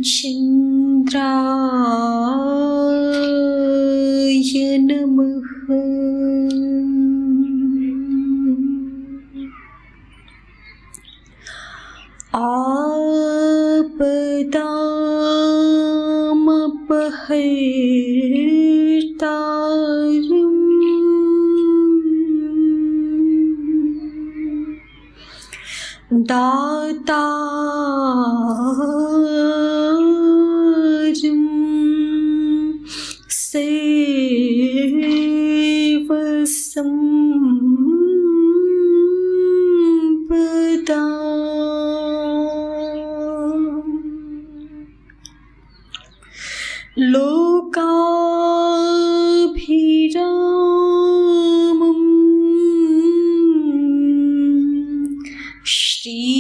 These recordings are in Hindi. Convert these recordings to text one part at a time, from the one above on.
चन्द्राय नमः। आपदामपहर्तारम् दातारं सर्वसम्पदाम् लोकाभिरामम् श्रीरामम्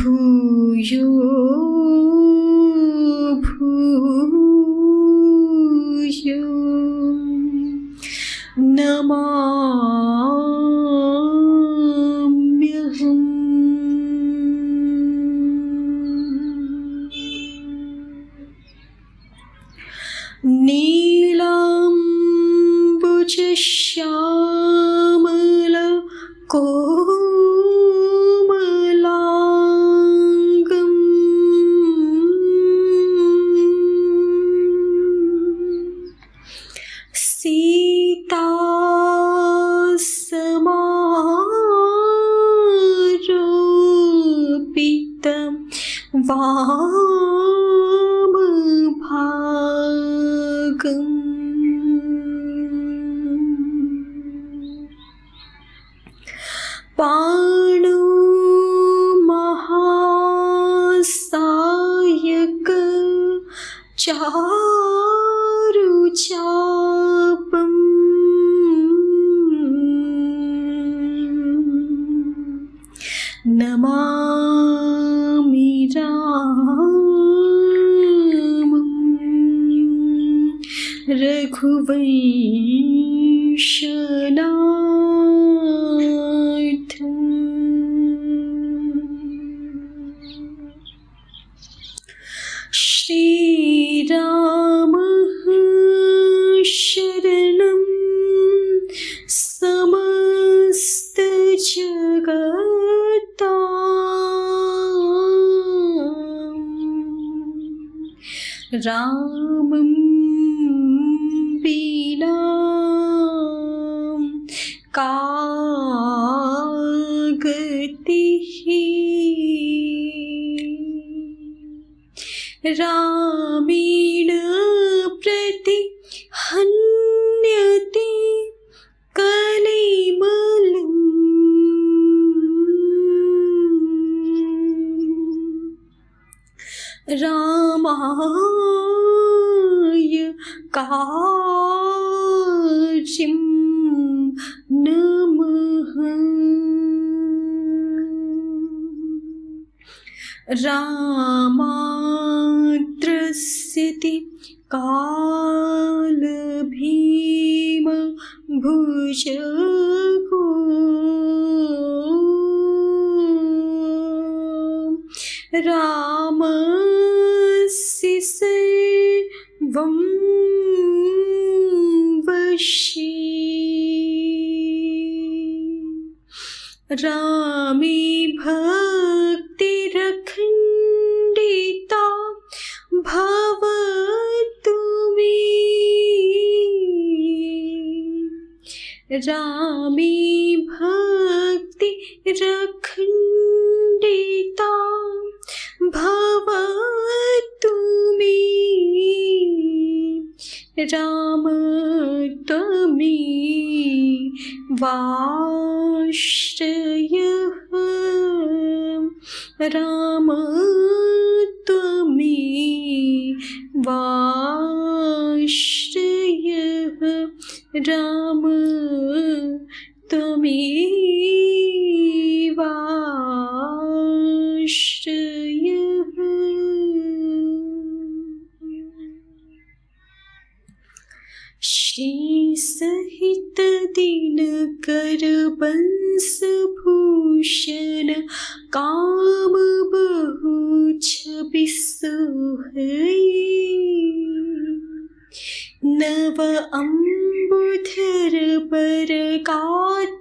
भूयो भूयो नमाम्यहम्। नीलाम्बुजश्यामलकोमलाङ्गम् सीतासमारोपितं वामभागम् पाणो महासायक चारुचापम् नमामि रामम् रघुवंशनाथम्। श्रीरामः शरणं समस्तजगताम् रामं विना का गतिः। रामेण प्रतिहन्यते कलिमलम् रामाय कार्यं नमः। रामाद्रस्यति कालभीम भुजगो रामस्य सर्वं वशी। रामे भक्तिरखण्डिता भवतु मे। रामे भक्तिरखण्डिता भवतु मे। राम त्वमेवाश्रयः राम त्वमेवाश्रयः राम त्वमेवाश्रयः। कर बंस भूषण काम बहु छवि सोहई। नव अम्बुधर पर कातंबर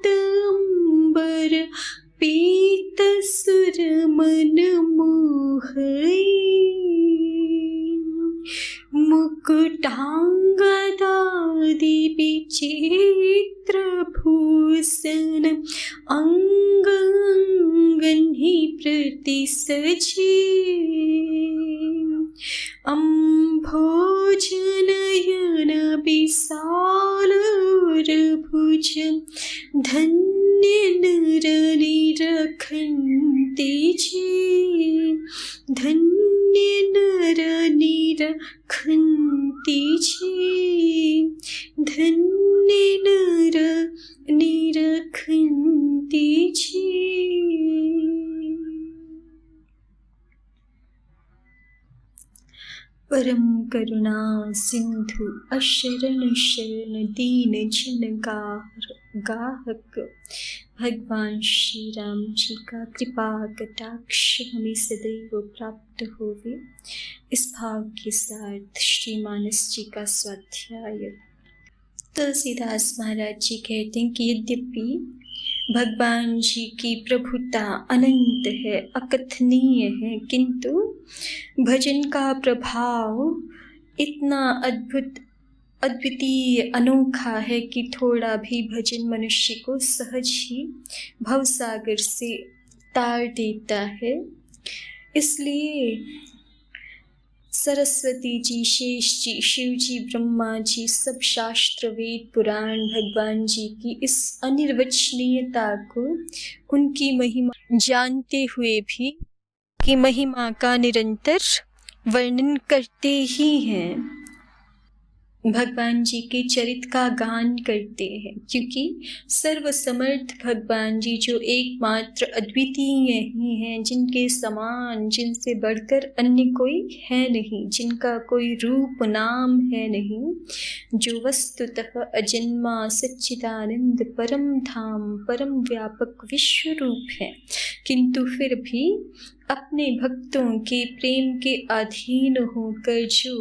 पीत सुर मन मोहई। मुकुटांगदादि विचित्र भूषण अंग अंगनि प्रति सजे। अम्भोजनयन विशाल भुज धन्य नर निरखन्ति जे। धन्य नर निरखन्ति जे। धन्य नर निरखन्ति जे। परम करुणा सिंधु अशरण शरण दीन जन गाहक भगवान श्री राम जी का कृपा कटाक्ष हमें सदैव प्राप्त होवे। इस भाव के साथ श्री मानस जी का स्वाध्याय। तुलसीदास महाराज जी कहते हैं कि यद्यपि भगवान जी की प्रभुता अनंत है, अकथनीय है, किंतु भजन का प्रभाव इतना अद्भुत अद्वितीय अनोखा है कि थोड़ा भी भजन मनुष्य को सहज ही भवसागर से तार देता है। इसलिए सरस्वती जी, शेष जी, शिव जी, ब्रह्मा जी, सब शास्त्र वेद पुराण भगवान जी की इस अनिर्वचनीयता को, उनकी महिमा जानते हुए भी की महिमा का निरंतर वर्णन करते ही हैं। भगवान जी के चरित का गान करते हैं, क्योंकि सर्वसमर्थ भगवान जी जो एकमात्र अद्वितीय ही हैं, जिनके समान, जिनसे बढ़कर अन्य कोई है नहीं, जिनका कोई रूप नाम है नहीं, जो वस्तुतः अजन्मा सच्चिदानंद परम धाम परम व्यापक विश्व रूप है, किंतु फिर भी अपने भक्तों के प्रेम के अधीन होकर जो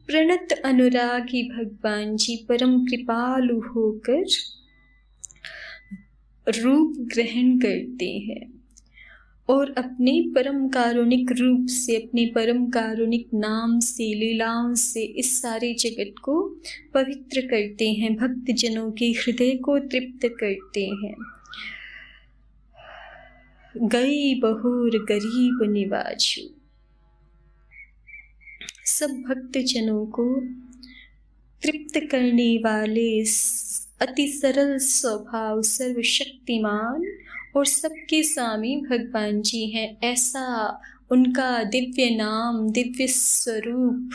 प्रणत अनुरागी भगवान जी परम कृपालु होकर रूप ग्रहण करते हैं और अपने परम कारुणिक रूप से, अपने परम कारुणिक नाम से, लीलाओं से इस सारे जगत को पवित्र करते हैं, भक्त जनों के हृदय को तृप्त करते हैं। गई बहुर गरीब निवाजू, सब भक्त जनों को तृप्त करने वाले अति सरल स्वभाव, सर्वशक्तिमान और सबके स्वामी भगवान जी हैं। ऐसा उनका दिव्य नाम, दिव्य स्वरूप,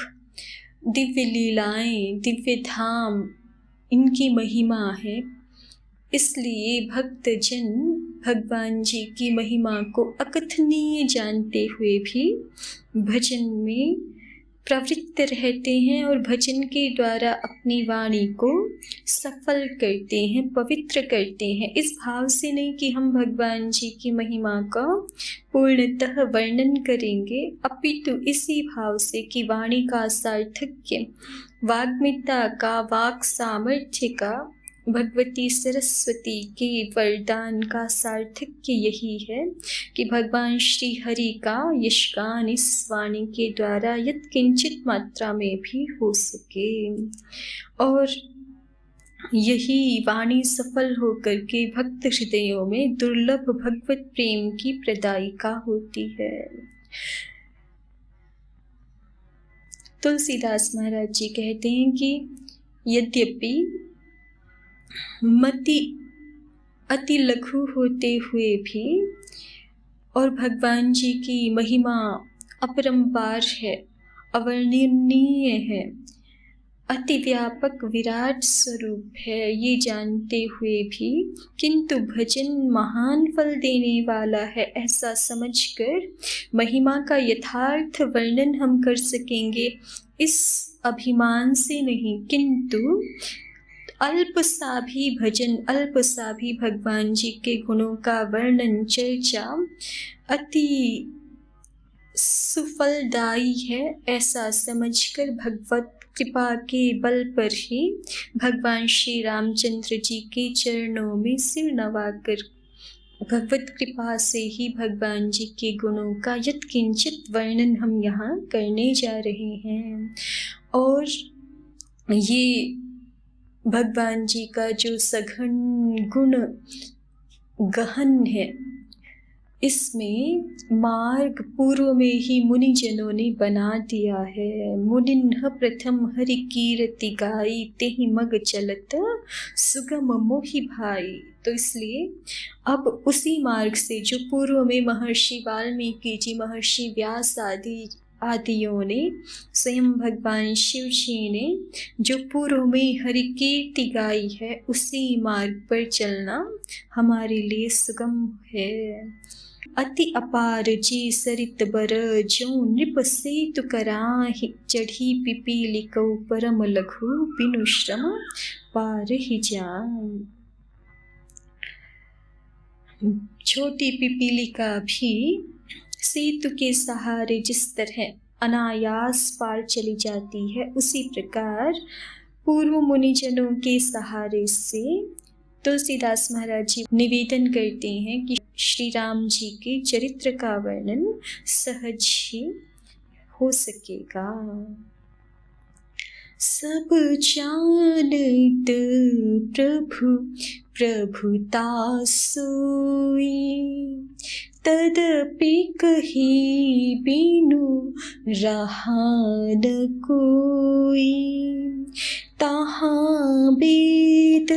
दिव्य लीलाएं, दिव्य धाम, इनकी महिमा है। इसलिए भक्तजन भगवान जी की महिमा को अकथनीय जानते हुए भी भजन में प्रवृत्त रहते हैं और भजन के द्वारा अपनी वाणी को सफल करते हैं, पवित्र करते हैं। इस भाव से नहीं कि हम भगवान जी की महिमा का पूर्णतः वर्णन करेंगे, अपितु इसी भाव से कि वाणी का सार्थक्य, वाग्मिता का, वाक सामर्थ्य का, भगवती सरस्वती के वरदान का सार्थक्य यही है कि भगवान श्री हरि का यशगान इस वाणी के द्वारा यत्किंचित मात्रा में भी हो सके, और यही वाणी सफल होकर के भक्त हृदयों में दुर्लभ भगवत प्रेम की प्रदायिका होती है। तुलसीदास महाराज जी कहते हैं कि यद्यपि मति अति लघु होते हुए भी और भगवान जी की महिमा अपरंपार है, अवर्णनीय है, अति व्यापक विराट स्वरूप है, ये जानते हुए भी किंतु भजन महान फल देने वाला है, ऐसा समझकर महिमा का यथार्थ वर्णन हम कर सकेंगे, इस अभिमान से नहीं, किंतु अल्प सा भी भजन, अल्प सा भी भगवान जी के गुणों का वर्णन चर्चा अति सुफलदायी है, ऐसा समझकर भगवत कृपा के बल पर ही भगवान श्री रामचंद्र जी के चरणों में सिर नवाकर भगवत कृपा से ही भगवान जी के गुणों का यत्किंचित वर्णन हम यहाँ करने जा रहे हैं। और ये भगवान जी का जो सघन गुण गहन है, इसमें मार्ग पूर्व में ही मुनिजनों ने बना दिया है। मुनिन्ह प्रथम हरि कीरति गाई, तेहि मग चलत सुगम मोहि भाई। तो इसलिए अब उसी मार्ग से जो पूर्व में महर्षि वाल्मीकि जी, महर्षि व्यास आदियों ने, स्वयं भगवान शिव जी ने जो पूर्व में हरि कीर्ति गाई है, उसी मार्ग पर चलना हमारे लिए सुगम है। अति अपार जी सरित बर, जो नृप सेतु कराहि, चढ़ी पिपीलिकौ परम लघु, बिनु श्रम पार ही जान। छोटी पिपीलिका भी सेतु के सहारे जिस तरह अनायास पार चली जाती है, उसी प्रकार पूर्व मुनिजनों के सहारे से तुलसीदास महाराज जी निवेदन करते हैं कि श्री राम जी के चरित्र का वर्णन सहज ही हो सकेगा। सब जानत प्रभु प्रभुता सोई, तदपि कही बिनु रहा न कोई। तहाँ वेद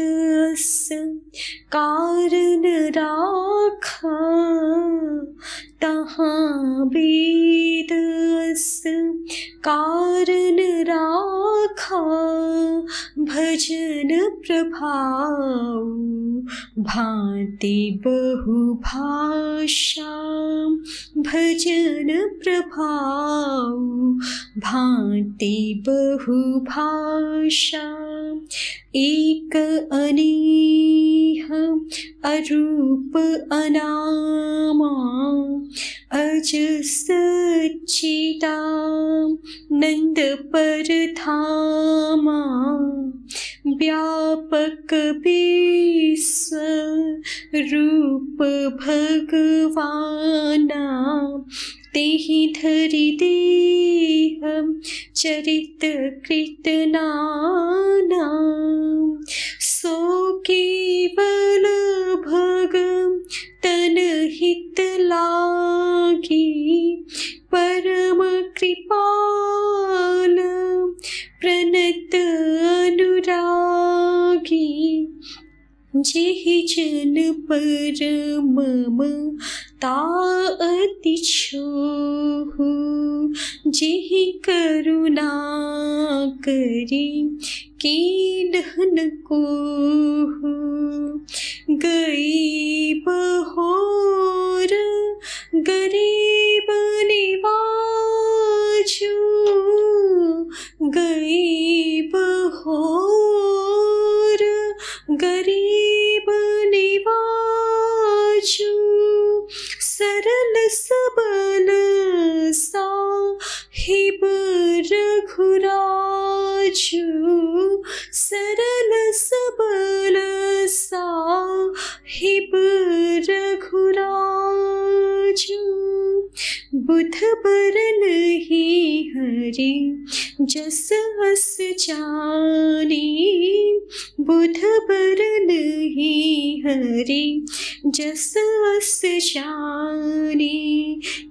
कारण राखा, तहाँ वेद कारण राखा, भजन प्रभाव भांति बहुभाषा, भजन प्रभाव भांति बहुभाषा। एक अनेह अरूप अनामा, अज सच्चिदानंद परधामा। व्यापक विश्व रूप भगवाना, तेहि धरि देह चरित कृत नाना। सो केवल भगतन हित लागी, परम कृपाल प्रणत अनुरागी। जेहि जन परम ताअति छोहु, जेहि करुणा करी कीन्ह न कोहु। गरीब होर गरीब निवाजु, गरीब होर गरीब निवाजु। सरल सबल साहिब रघुराजु, सरल सबल साहिब रघुराजु। बुध बरन ही हरि जस अस जानी, बुध बरन ही हरि जस अस जानी।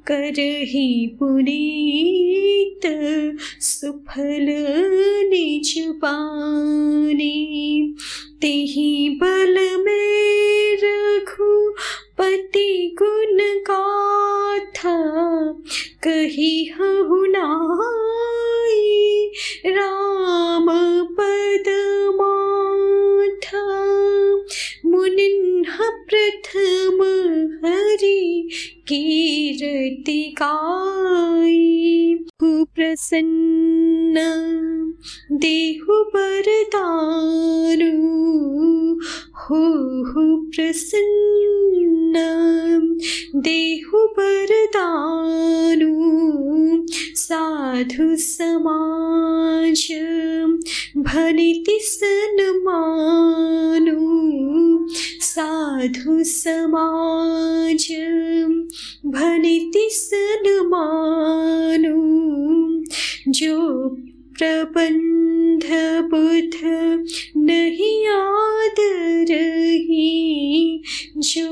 करहि पुनीत सुफल निज बानी, तेहि बल में रघुपति गुण गाथा। कही हहु नाई राम पद माथा। मुनिन्ह प्रथम हरि कीर्ति गाई। हूँ प्रसन्न देहु वरदानु, हो प्रसन्न देहु वरदानु। साधु समाज भनिति सन्मानु, साधु समाज भनिति सन्मानु। जो प्रबंध बुध नहीं आदरही, जो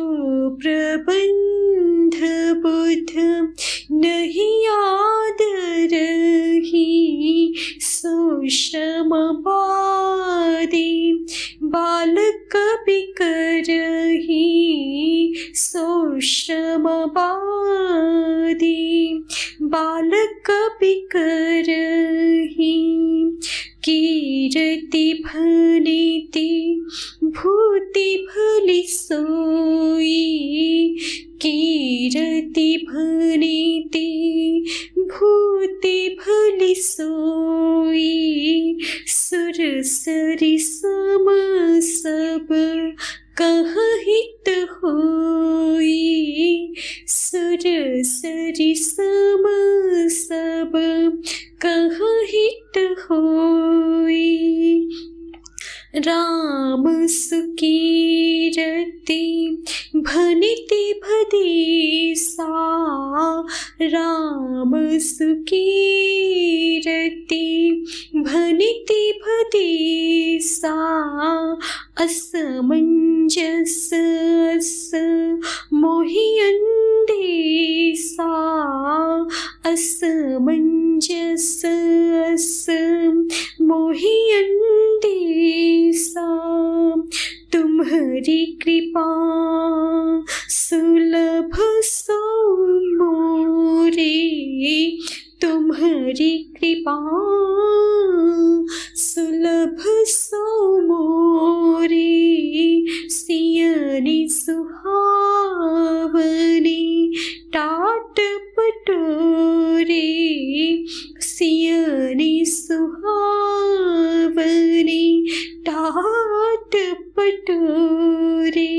प्रबंध बुध नहीं आदरही। सो श्रम बादी बालक बिकरही, सो श्रम बादी बालक बिकरही। कीर्ति भनिति भूति भली सोई, कीर्ति भनिति भूति भली सोई। सुर सरि सम सब कहाँ हित होई, सुर सरि सम सब कहाँ हित होई। राम सुकीरति भनिति भदीसा, राम सुकीरति भनिति भदीसा। असमंजस अस मोहि अंदेसा, असमंजस अस मोहि अंदेसा। तुम्हारी कृपा सुलभ सो मोरे, तुम्हारी कृपा सुलभ सो मोरे। सियनि सुहावनी टाट पटोरे, सियनि सुहावनी टाट पटोरे।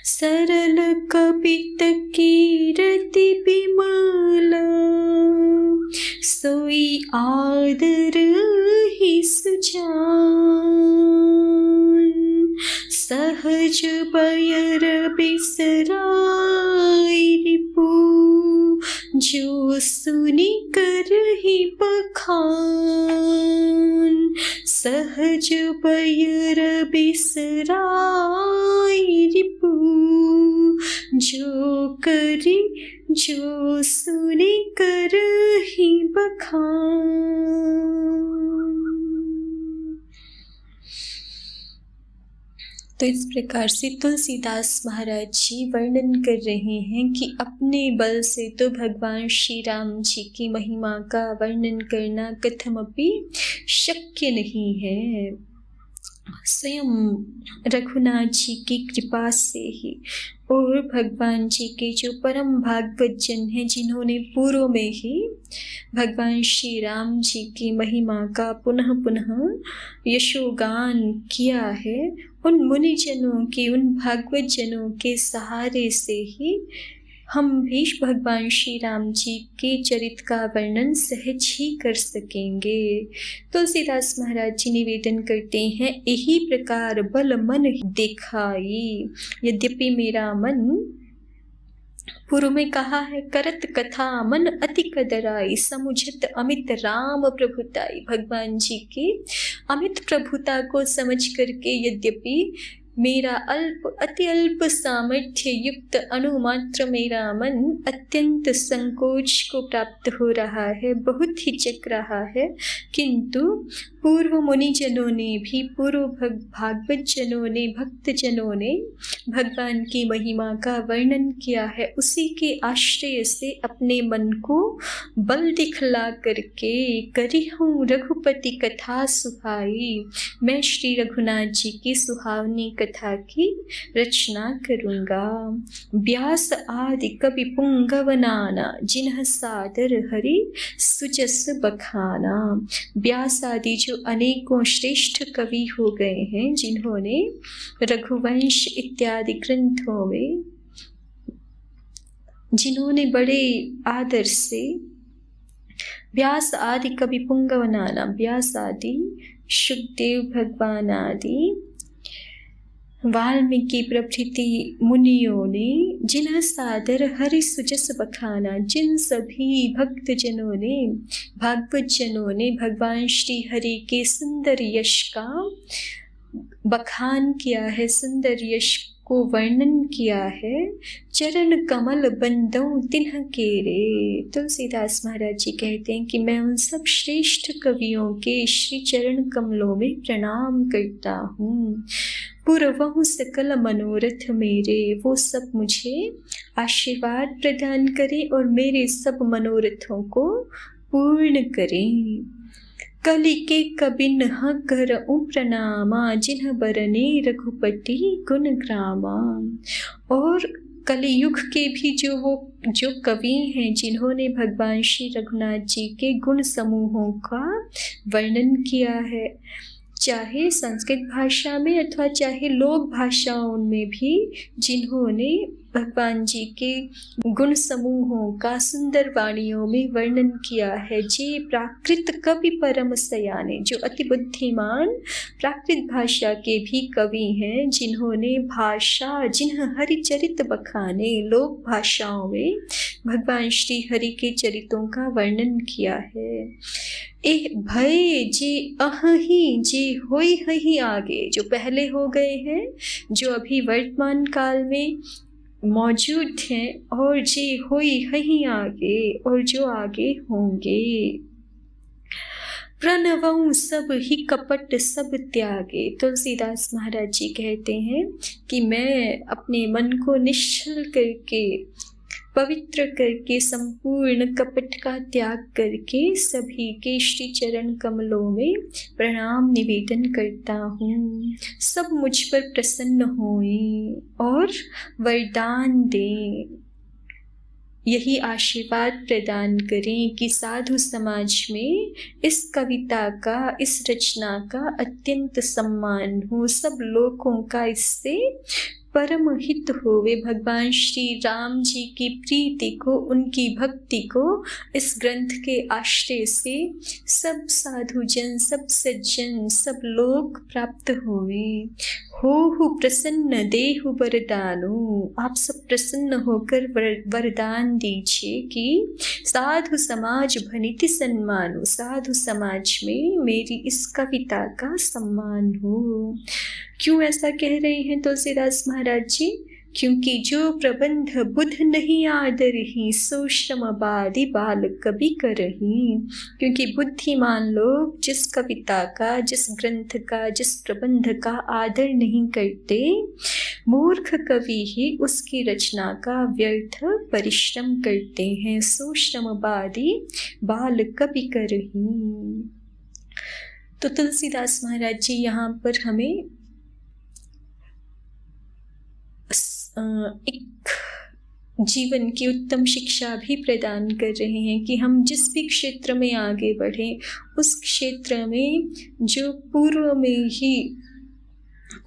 सरल कपित कीरति बिमला, सोई आदर ही सुजान। सहज बयर बिसराई रिपु, जो सुनि करहि बखान। सहज बयर बिसराई रिपु, जो करी जो सुनि करहि बखान। तो इस प्रकार से तुलसीदास महाराज जी वर्णन कर रहे हैं कि अपने बल से तो भगवान श्री राम जी की महिमा का वर्णन करना कथमपि शक्य नहीं है। स्वयं रघुनाथ जी की कृपा से ही और भगवान जी के जो परम भागवत जन हैं, जिन्होंने पूर्व में ही भगवान श्री राम जी की महिमा का पुनः पुनः यशोगान किया है, उन मुनिजनों के, उन भागवत जनों के सहारे से ही हम भी भगवान श्री राम जी के चरित्र का वर्णन सहज ही कर सकेंगे। तुलसीदास महाराज जी निवेदन करते हैं, यही प्रकार बल मन दिखाई। यद्यपि मेरा मन, पूर्व में कहा है, करत कथा मन अति कदराई, समुझत अमित राम प्रभुताई। भगवान जी की अमित प्रभुता को समझ करके यद्यपि मेरा अति अल्प सामर्थ्य युक्त अणुमात्र मेरा मन अत्यंत संकोच को प्राप्त हो रहा है, बहुत हिचक रहा है, किंतु पूर्व मुनिजनों ने भी, पूर्व भागवत जनों ने, भक्त जनों ने भगवान की महिमा का वर्णन किया है। उसी के आश्रय से अपने मन को बल दिखला करके करी हूँ रघुपति कथा सुहाई, मैं श्री रघुनाथ जी की सुहावनी कथा की रचना करूँगा। व्यास आदि कवि पुंगव नाना, जिन्ह सादर हरि सुजस बखाना। व्यास आदि जो अनेकों श्रेष्ठ कवि हो गए हैं, जिन्होंने रघुवंश इत्यादि ग्रंथों में, जिन्होंने बड़े आदर से, व्यास आदि कवि पुंगव नाना, व्यास आदि, शुकदेव भगवान आदि, वाल्मीकि प्रभृति मुनियों ने, जिन्ह सादर हरि सुजस बखाना, जिन सभी भक्त जनों ने, भागवत जनों ने भगवान श्री हरि के सुंदर यश का बखान किया है, सुंदर यश को वर्णन किया है। चरण कमल बंदों तिन्ह केरे, तुलसीदास महाराज जी कहते हैं कि मैं उन सब श्रेष्ठ कवियों के श्री चरण कमलों में प्रणाम करता हूँ। पूर्वहु सकल मनोरथ मेरे, वो सब मुझे आशीर्वाद प्रदान करें और मेरे सब मनोरथों को पूर्ण करें। कलि के कबिन कर प्रणामा, जिन्ह बरने रघुपति गुण ग्रामा। और कलियुग के भी जो कवि हैं, जिन्होंने भगवान श्री रघुनाथ जी के गुण समूहों का वर्णन किया है, चाहे संस्कृत भाषा में अथवा चाहे लोक भाषाओं में भी, जिन्होंने भगवान जी के गुण समूहों का सुंदर वाणियों में वर्णन किया है। जे प्राकृत कवि परम सयाने, जो अति बुद्धिमान प्राकृत भाषा के भी कवि हैं, जिन्होंने भाषा जिन्ह हरि चरित बखाने, लोक भाषाओं में भगवान श्री हरि के चरितों का वर्णन किया है। एह भय जे अहि जे होई हहि आगे, जो पहले हो गए हैं, जो अभी वर्तमान काल में मौजूद हैं, और जे होई हहि आगे, और जो आगे होंगे। प्रणवं सब ही कपट सब त्यागे, तुलसीदास महाराज जी कहते हैं कि मैं अपने मन को निश्चल करके, पवित्र करके, संपूर्ण कपट का त्याग करके सभी के श्री चरण कमलों में प्रणाम निवेदन करता हूँ। सब मुझ पर प्रसन्न होएं और वरदान दें, यही आशीर्वाद प्रदान करें कि साधु समाज में इस कविता का, इस रचना का अत्यंत सम्मान हो, सब लोगों का इससे परम हित होवे। भगवान श्री राम जी की प्रीति को, उनकी भक्ति को इस ग्रंथ के आश्रय से सब साधुजन, सब सज्जन, सब लोग प्राप्त होवे। हो प्रसन्न देहु वरदानो, आप सब प्रसन्न होकर वरदान दीजिए कि साधु समाज भनिति सम्मानो, साधु समाज में मेरी इस कविता का सम्मान हो। क्यों ऐसा कह रहे हैं तुलसीदास महाराज जी? क्योंकि जो प्रबंध बुध नहीं आदरही, सो श्रम बादि बाल कवि करही। क्योंकि बुद्धिमान लोग जिस कविता का, जिस ग्रंथ का, जिस प्रबंध का आदर नहीं करते, मूर्ख कवि ही उसकी रचना का व्यर्थ परिश्रम करते हैं। सो श्रम बादि बाल कवि करही। तो तुलसीदास महाराज जी यहाँ पर हमें एक जीवन की उत्तम शिक्षा भी प्रदान कर रहे हैं कि हम जिस भी क्षेत्र में आगे बढ़ें, उस क्षेत्र में जो पूर्व में ही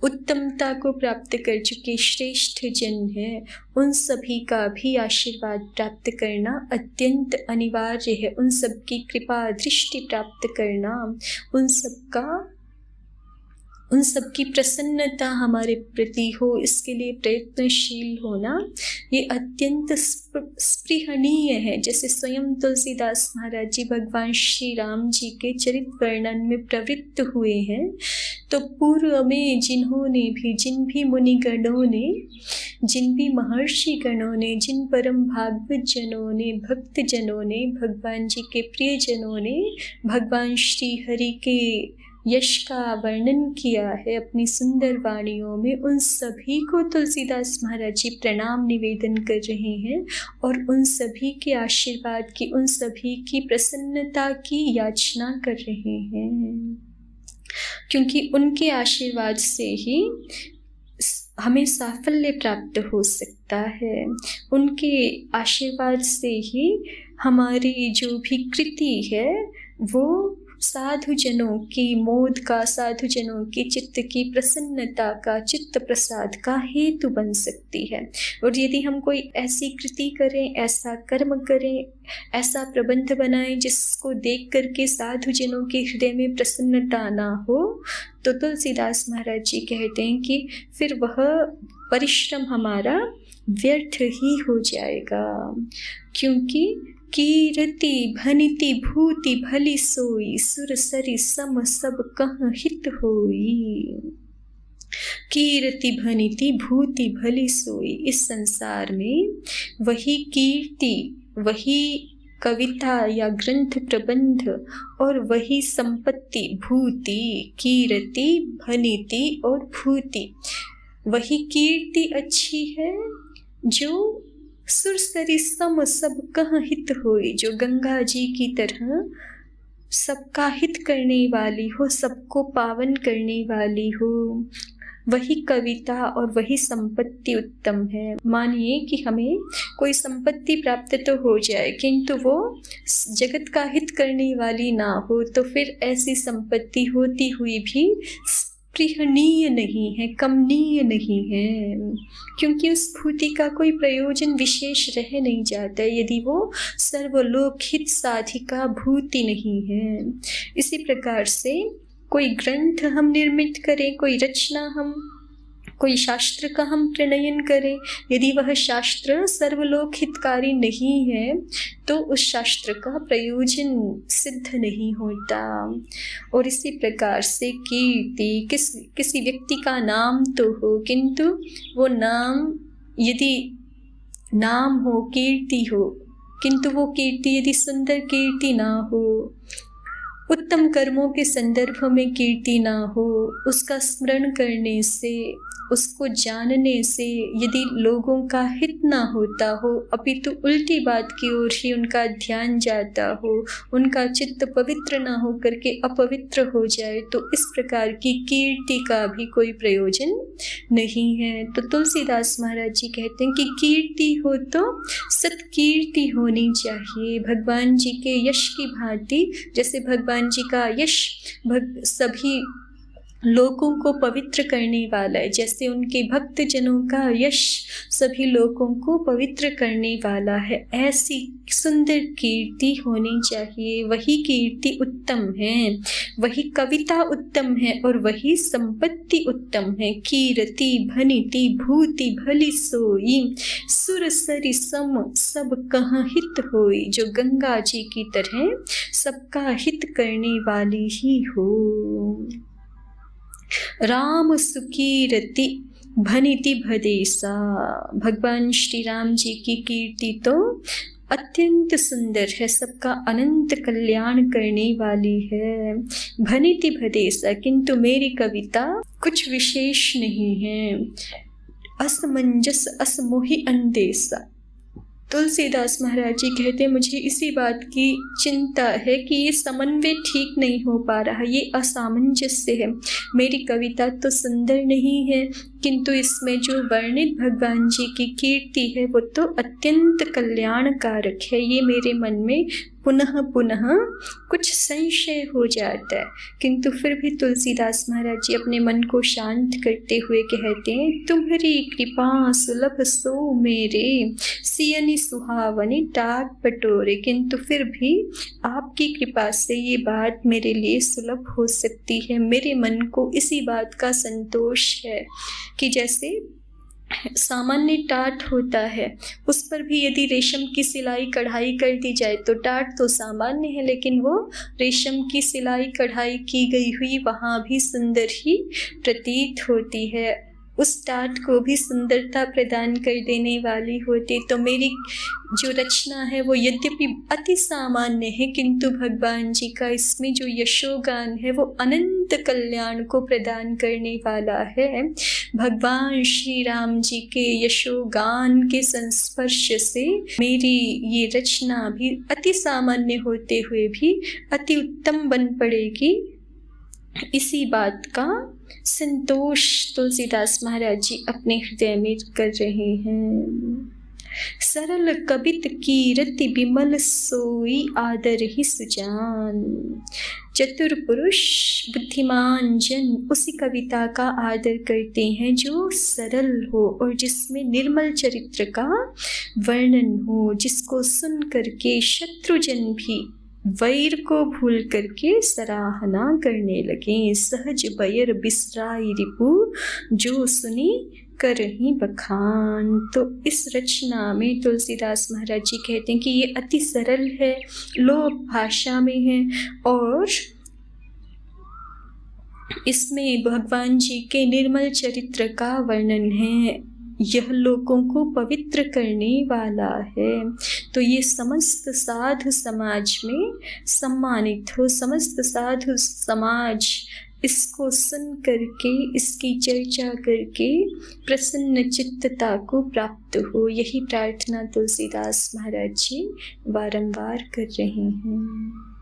उत्तमता को प्राप्त कर चुके श्रेष्ठ जन हैं, उन सभी का भी आशीर्वाद प्राप्त करना अत्यंत अनिवार्य है। उन सब की कृपा दृष्टि प्राप्त करना, उन सब की प्रसन्नता हमारे प्रति हो, इसके लिए प्रयत्नशील होना ये अत्यंत स्पृहणीय है। जैसे स्वयं तुलसीदास महाराज जी भगवान श्री राम जी के चरित वर्णन में प्रवृत्त हुए हैं, तो पूर्व में जिन्होंने भी, जिन भी मुनिगणों ने, जिन भी महर्षि गणों ने, जिन परम भागवत जनों ने, भक्त जनों ने, भगवान जी के प्रिय जनों ने भगवान श्री हरि के यश का वर्णन किया है अपनी सुंदर वाणियों में, उन सभी को तुलसीदास महाराज जी प्रणाम निवेदन कर रहे हैं और उन सभी के आशीर्वाद की, उन सभी की प्रसन्नता की याचना कर रहे हैं, क्योंकि उनके आशीर्वाद से ही हमें साफल्य प्राप्त हो सकता है। उनके आशीर्वाद से ही हमारी जो भी कृति है वो साधु जनों की मोद का, साधु जनों की चित्त की प्रसन्नता का, चित्त प्रसाद का हेतु बन सकती है। और यदि हम कोई ऐसी कृति करें, ऐसा कर्म करें, ऐसा प्रबंध बनाएं जिसको देख करके साधु जनों के हृदय में प्रसन्नता ना हो, तो तुलसीदास महाराज जी कहते हैं कि फिर वह परिश्रम हमारा व्यर्थ ही हो जाएगा, क्योंकि कीरति भनिति भूति भली सोई, सुर सरि सम सब कह हित होई। कीरति भनिति भूति भली सोई, इस संसार में वही कीर्ति, वही कविता या ग्रंथ प्रबंध और वही संपत्ति, भूति, कीरति, भनिति और भूति, वही कीर्ति अच्छी है जो सुरसरी सम सब कह हित होई, जो गंगा जी की तरह सबका हित करने वाली हो, सबको पावन करने वाली हो। वही कविता और वही संपत्ति उत्तम है। मानिए कि हमें कोई संपत्ति प्राप्त तो हो जाए किंतु वो जगत का हित करने वाली ना हो, तो फिर ऐसी संपत्ति होती हुई भी प्रियनीय नहीं है, कमनीय नहीं है, क्योंकि उस भूति का कोई प्रयोजन विशेष रह नहीं जाता यदि वो सर्वलोक हित साधिका भूति नहीं है। इसी प्रकार से कोई ग्रंथ हम निर्मित करें, कोई रचना हम, कोई शास्त्र का हम प्रणयन करें, यदि वह शास्त्र सर्वलोक हितकारी नहीं है तो उस शास्त्र का प्रयोजन सिद्ध नहीं होता। और इसी प्रकार से कीर्ति, किसी व्यक्ति का नाम तो हो, किंतु वो नाम यदि नाम हो, कीर्ति हो, किंतु वो कीर्ति यदि सुंदर कीर्ति ना हो, उत्तम कर्मों के संदर्भ में कीर्ति ना हो, उसका स्मरण करने से, उसको जानने से यदि लोगों का हित ना होता हो, अपितु उल्टी बात की ओर ही उनका ध्यान जाता हो, उनका चित्त पवित्र ना हो करके अपवित्र हो जाए, तो इस प्रकार की कीर्ति का भी कोई प्रयोजन नहीं है। तो तुलसीदास महाराज जी कहते हैं कि कीर्ति हो तो सत्कीर्ति होनी चाहिए, भगवान जी के यश की भांति। जैसे भगवान जी का यश सभी लोगों को पवित्र करने वाला है, जैसे उनके भक्त जनों का यश सभी लोगों को पवित्र करने वाला है, ऐसी सुंदर कीर्ति होनी चाहिए। वही कीर्ति उत्तम है, वही कविता उत्तम है और वही संपत्ति उत्तम है। कीरति भनिति भूति भली सोई, सुर सरि सम सब कह हित होई, जो गंगा जी की तरह सबका हित करने वाली ही हो। राम सुकीरति भनिति भदेसा, भगवान श्री राम जी की कीर्ति तो अत्यंत सुंदर है, सबका अनंत कल्याण करने वाली है। भनिति भदेसा, किंतु मेरी कविता कुछ विशेष नहीं है। असमंजस असमोहि अंदेसा, तुलसीदास महाराज जी कहते हैं मुझे इसी बात की चिंता है कि ये समन्वय ठीक नहीं हो पा रहा, ये असामंजस्य है। मेरी कविता तो सुंदर नहीं है, किंतु इसमें जो वर्णित भगवान जी की कीर्ति है वो तो अत्यंत कल्याणकारक है। ये मेरे मन में पुनः पुनः कुछ संशय हो जाता है, किंतु फिर भी तुलसीदास महाराज जी अपने मन को शांत करते हुए कहते हैं, तुम्हारी कृपा सुलभ सो मेरे, सियनि सुहावनी टाट पटोरे। किंतु फिर भी आपकी कृपा से ये बात मेरे लिए सुलभ हो सकती है। मेरे मन को इसी बात का संतोष है कि जैसे सामान्य टाट होता है, उस पर भी यदि रेशम की सिलाई कढ़ाई कर दी जाए तो टाट तो सामान्य है, लेकिन वो रेशम की सिलाई कढ़ाई की गई हुई वहाँ भी सुंदर ही प्रतीत होती है। उस टाट को भी सुंदरता प्रदान कर देने वाली होती, तो मेरी जो रचना है वो यद्यपि अति सामान्य है, किंतु भगवान जी का इसमें जो यशोगान है वो अनंत कल्याण को प्रदान करने वाला है। भगवान श्री राम जी के यशोगान के संस्पर्श से मेरी ये रचना भी अति सामान्य होते हुए भी अति उत्तम बन पड़ेगी। इसी बात का संतोष तुलसीदास महाराज जी अपने हृदय में कर रहे हैं। सरल कबित कीरति बिमल सोई आदर ही सुजान। चतुर पुरुष बुद्धिमान जन उसी कविता का आदर करते हैं जो सरल हो और जिसमें निर्मल चरित्र का वर्णन हो, जिसको सुन करके शत्रुजन भी वैर को भूल करके सराहना करने लगे। सहज बयर बिसराई रिपु जो सुनी कर ही बखान। तो इस रचना में तुलसीदास महाराज जी कहते हैं कि ये अति सरल है, लोक भाषा में है और इसमें भगवान जी के निर्मल चरित्र का वर्णन है। यह लोगों को पवित्र करने वाला है। तो ये समस्त साधु समाज में सम्मानित हो, समस्त साधु समाज इसको सुन करके, इसकी चर्चा करके प्रसन्न चित्तता को प्राप्त हो। यही प्रार्थना तुलसीदास महाराज जी बारंबार कर रहे हैं।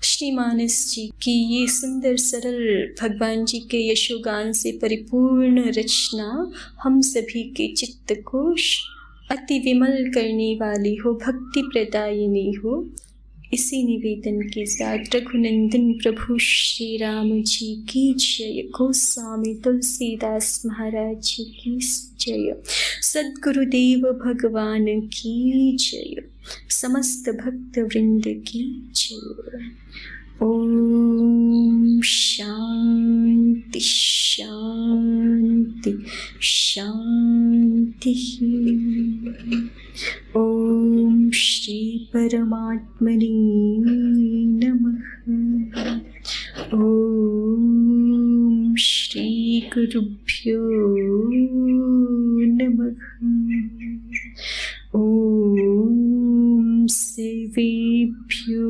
श्री मानस जी की ये सुंदर सरल भगवान जी के यशोगान से परिपूर्ण रचना हम सभी के चित्त को अति विमल करने वाली हो, भक्ति प्रदायिनी हो। इसी निवेदन के साथ रघुनंदन प्रभु श्री राम जी की जय, गोस्वामी तुलसीदास महाराज जी की जय, सद्गुरुदेव भगवान की जय, समस्त भक्त वृंद की जय। ओम शांति शांति शांति। ओम श्री परमात्मने नमः। ओम श्री गुरुभ्यो नमः। ओम सर्वेभ्यो